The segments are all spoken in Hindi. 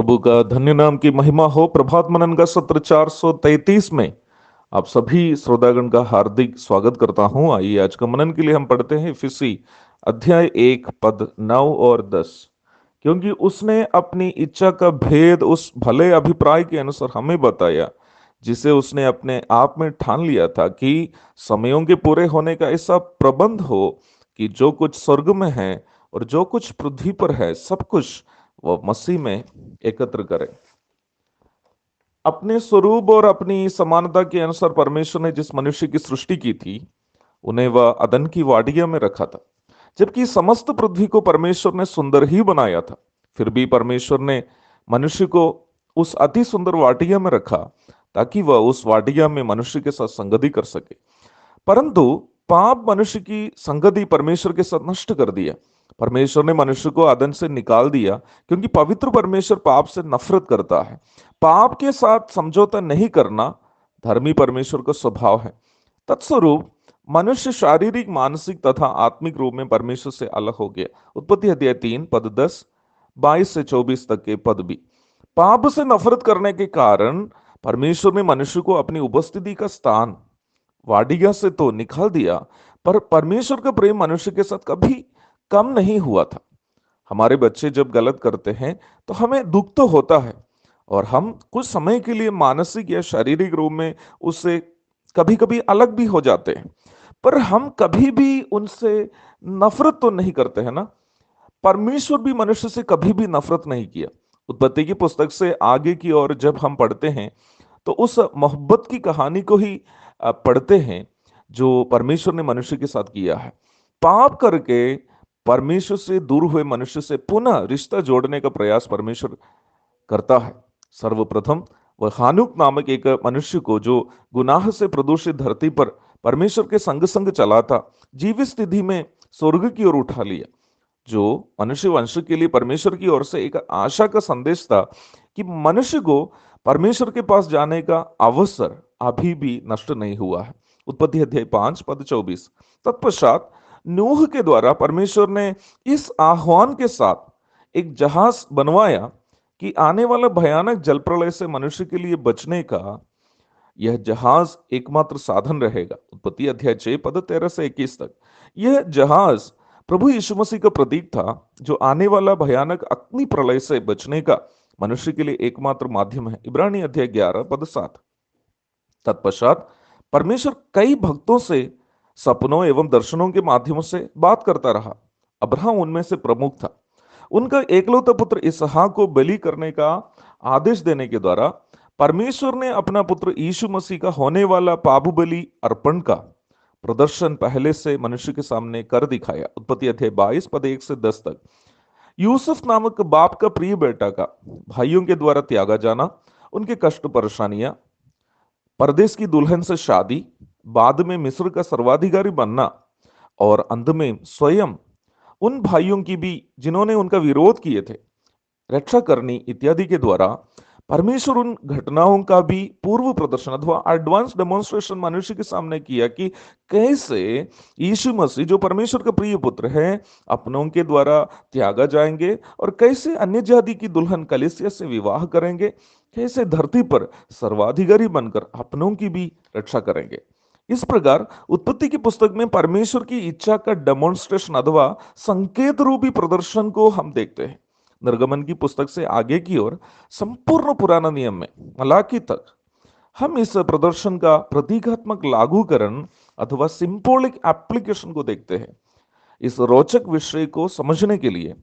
प्रभु का धन्य नाम की महिमा हो। प्रभात मनन का सत्र 433 में आप सभी श्रोतागण का हार्दिक स्वागत करता हूं। आइए आज का मनन के लिए हम पढ़ते हैं इफिसी अध्याय 1 पद 9 और 10। क्योंकि उसने अपनी इच्छा का भेद उस भले अभिप्राय के अनुसार हमें बताया, जिसे उसने अपने आप में ठान लिया था कि समयों के पूरे होने का ऐसा प्रबंध हो कि जो कुछ स्वर्ग में है और जो कुछ पृथ्वी पर है, सब कुछ वो मसीह में एकत्र करें। अपने स्वरूप और अपनी समानता के अनुसार परमेश्वर ने जिस मनुष्य की सृष्टि की थी, उन्हें वह अदन की वाटिया में रखा था। जबकि समस्त पृथ्वी को परमेश्वर ने सुंदर ही बनाया था, फिर भी परमेश्वर ने मनुष्य को उस अति सुंदर वाटिया में रखा ताकि वह उस वाटिया में मनुष्य के साथ संगति कर सके। परंतु पाप मनुष्य की संगति परमेश्वर के साथ नष्ट कर दिया। परमेश्वर ने मनुष्य को आदम से निकाल दिया, क्योंकि पवित्र परमेश्वर पाप से नफरत करता है। पाप के साथ समझौता नहीं करना धर्मी परमेश्वर का स्वभाव है। तत्स्वरूप मनुष्य शारीरिक, मानसिक तथा आत्मिक रूप में परमेश्वर से अलग हो गया। उत्पत्ति अध्याय 3 पद 10, 22 से 24 तक के पद भी। पाप से नफरत करने के कारण परमेश्वर ने मनुष्य को अपनी उपस्थिति का स्थान वाडिया से तो निकाल दिया, पर परमेश्वर का प्रेम मनुष्य के साथ कभी कम नहीं हुआ था। हमारे बच्चे जब गलत करते हैं तो हमें दुख तो होता है, और हम कुछ समय के लिए मानसिक या शारीरिक रूप में उससे कभी कभी अलग भी हो जाते हैं, पर हम कभी भी उनसे नफरत तो नहीं करते हैं ना। परमेश्वर भी मनुष्य से कभी भी नफरत नहीं किया। उत्पत्ति की पुस्तक से आगे की ओर जब हम पढ़ते हैं तो उस मोहब्बत की कहानी को ही पढ़ते हैं जो परमेश्वर ने मनुष्य के साथ किया है। पाप करके परमेश्वर से दूर हुए मनुष्य से पुनः रिश्ता जोड़ने का प्रयास परमेश्वर करता है। सर्वप्रथम वह हानुक नामक एक मनुष्य को, जो गुनाह से प्रदूषित धरती पर परमेश्वर के संग संग चला था, जीवित स्थिति में स्वर्ग की ओर उठा लिया, जो मनुष्य वंश के लिए परमेश्वर की ओर से एक आशा का संदेश था कि मनुष्य को परमेश्वर के पास जाने का अवसर अभी भी नष्ट नहीं हुआ है। उत्पत्ति अध्याय 5 पद 24। तत्पश्चात नूह के द्वारा परमेश्वर ने इस आह्वान के साथ एक जहाज बनवाया कि आने वाला भयानक जल प्रलय से मनुष्य के लिए बचने का यह जहाज एकमात्र साधन रहेगा। उत्पत्ति अध्याय 6 पद 13 से 21 तक। यह जहाज प्रभु यीशु मसीह का प्रतीक था, जो आने वाला भयानक अग्नि प्रलय से बचने का मनुष्य के लिए एकमात्र माध्यम है। इब्रानी अध्याय 11 पद 7। तत्पश्चात परमेश्वर कई भक्तों से सपनों एवं दर्शनों के माध्यमों से बात करता रहा। अब्राहम उनमें से प्रमुख था। उनका एकलौता पुत्र इसहाक को बलि करने का आदेश देने के द्वारा परमेश्वर ने अपना पुत्र यीशु मसीह का होने वाला पाप बलि अर्पण का प्रदर्शन पहले से मनुष्य के सामने कर दिखाया। उत्पत्ति अध्याय 22 पद 1 से 10 तक। यूसुफ नामक बाप का प्रिय बेटा का भाइयों के द्वारा त्यागा जाना, उनके कष्ट परेशानियां, परदेश की दुल्हन से शादी, बाद में मिस्र का सर्वाधिकारी बनना, और अंत में स्वयं उन भाइयों की भी जिन्होंने उनका विरोध किए थे रक्षा करनी इत्यादि के द्वारा परमेश्वर उन घटनाओं का भी पूर्व प्रदर्शन अथवा एडवांस डेमोन्स्ट्रेशन मनुष्य के सामने किया कि कैसे यीशु मसीह, जो परमेश्वर का प्रिय पुत्र है, अपनों के द्वारा त्यागा जाएंगे, और कैसे अन्य जाति की दुल्हन कलीसिया से विवाह करेंगे, कैसे धरती पर सर्वाधिकारी बनकर अपनों की भी रक्षा करेंगे। इस प्रकार उत्पत्ति की पुस्तक में परमेश्वर की इच्छा का डेमोन्स्ट्रेशन अथवा संकेत रूपी प्रदर्शन को हम देखते हैं। निर्गमन की पुस्तक से आगे की ओर संपूर्ण पुराना नियम में मलाकी तक हम इस प्रदर्शन का प्रतीकात्मक लागूकरण अथवा सिंबॉलिक एप्लीकेशन को देखते हैं। इस रोचक विषय को समझने के लिए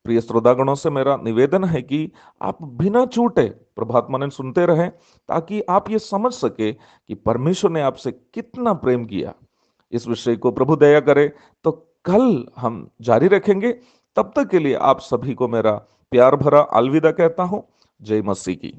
प्रिय श्रोतागणों से मेरा निवेदन है कि आप बिना छूटे प्रभात मनन सुनते रहें, ताकि आप ये समझ सके कि परमेश्वर ने आपसे कितना प्रेम किया। इस विषय को प्रभु दया करे तो कल हम जारी रखेंगे। तब तक के लिए आप सभी को मेरा प्यार भरा अलविदा कहता हूं। जय मसीह की।